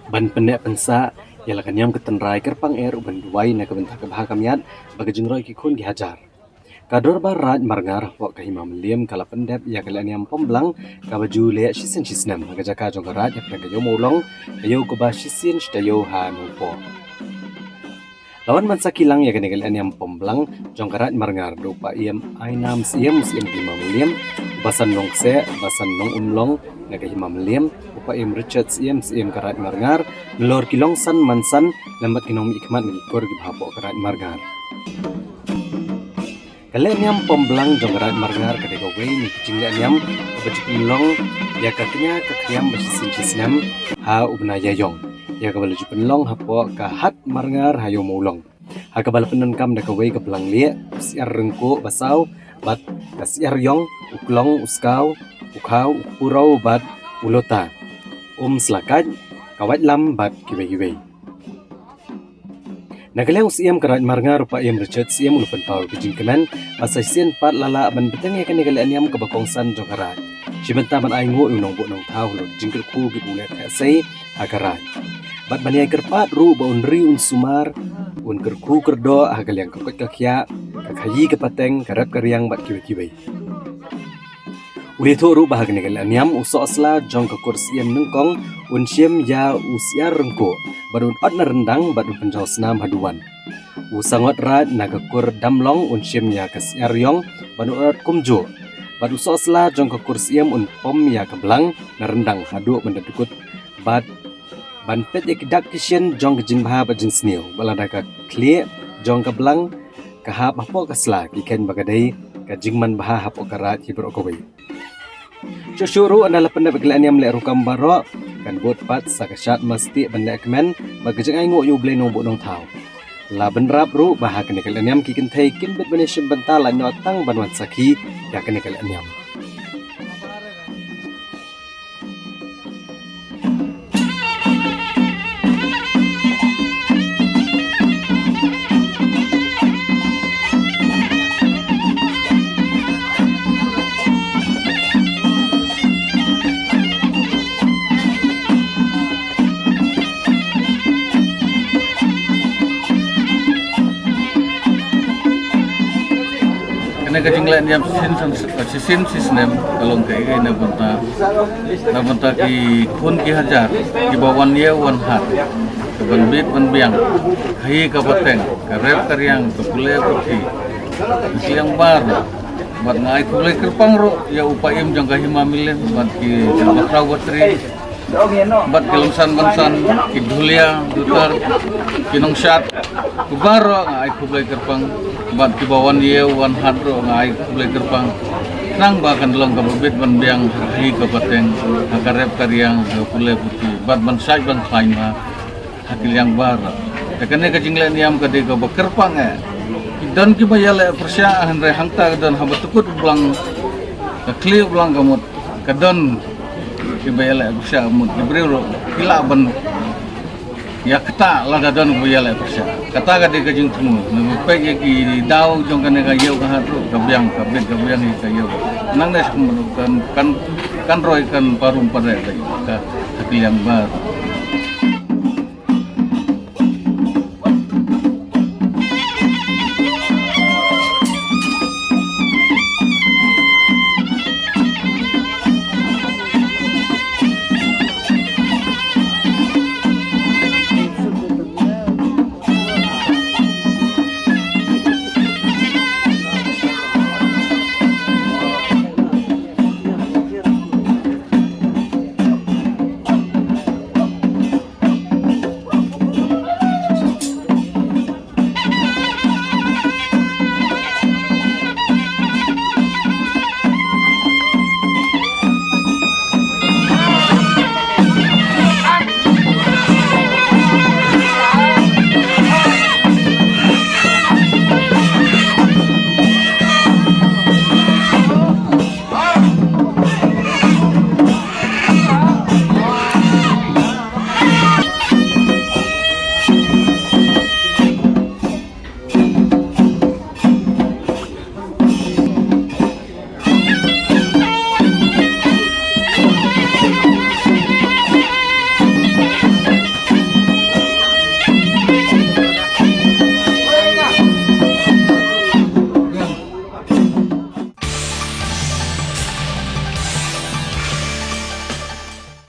Ban pendek pensa ialah kanyam ketenrai kerpang uban duai na kebentak kebahakamiat bagi jengroi kikun dihajar. Kador barat marngar pok kahimam liam kala pendep ya kala niam pomblang ka baju le sisin sisnam aga jaka jonggarat ya pada yo molong ayo ko ba sisin stayo ha nupo. Lawan mansa kilang ya kene kala niam pomblang jonggarat marngar dopa iam ainam siam timam liam basan nongse basan nong umlong naga himam liam upa im Richard siem karat marngar melor kilong san mansan lambat kinong ikmat ngikor gibhapo karat marngar. Kala niam pomblang jonggarat marngar kadego wei ni kicingga niam baju penlong ya katanya kakriam basisin cisnam ha ubna yayong ya kabal ju penlong hapo ka hat marngar hayo molong ha kabal penenkam da wei ka belang lie siar rengko basau bat kasiar yong uklong uskau ukhau ukpurau bat ulota selakaj kawat lam bat kiwe-kiwe. Nagalaw siyam karat marngar rupa iam Richard siyam ulupan pau kijing kemen pasay siyan pat lala ban beteng ya kanigalaan yam kabakongsan jong karat. Sibenta man ay ngo unong bu nong tau lo jingkir ku gibulet kasay akarat. Bat banyay kerpat ru baun ri sumar un kerku kerdo hagal yang kakot kakya kakhayi kapateng karap karyang bat kiwe-kiwe. Ulito ru bahag nagalaan yam uso asla jong kakursiyam nengkong un siyam ya usiar rengko badun ot na rendang badun penjau senam haduan. Usangot rat nagakur damlong un siyam ya kasiar yong badun ot kumjo. Badu uso asla jong kakursiyam un pom ya kebelang na rendang hadu mendadukut bad ban pet ya kidak kisyen jong kejing baha bajing sniu balada ka klie jong kebelang kahap hapo kasla kiken bagadai kajing man baha hapo karat hibro kowai. Cusyuru adalah pendap kelaan yang melek rukam barok kan bot pat sakasyat mesti benda kemen bagajang ay ngok yu blay nong nong tau. La benrap ru baha kene kelaan yang kikin thay kim bet benesim bentala nyotang banwan saki ya kene kelaan yang. Kena kejinglaan yang sisin sisnem kalau kayak ini na ki kun ki hajar ki bawan dia wan hat keban bit ban biang hai ka bateng karep karyang kepule putih siang bar bat ngai kule kerpang ro ya upayam jang kahima milen bat ki bakrau batri bat kelungsan bansan ki dulia dutar kinong syat kubaro ngai kule kerpang bat ki bawan dia wan hat ro ngai kule kerpang nang bahkan dalam kabubit ban biang hi kapateng akarep karyang kule putih bat ban sai ban sain ma hakil yang bar tekane kajinglan yam kade ka bakerpang dan ki bayale persya hanre hangta dan habatukut ulang kli ulang gamut kadon ki bayale persya mut ibriro kila ban ya kata la dadon bayale persya kata kade kajing temu nepek ye ki dau jong kane ka yeu ka hatru ka biang hi ka yeu nang nes kan roy kan parum pada ka hakil yang bar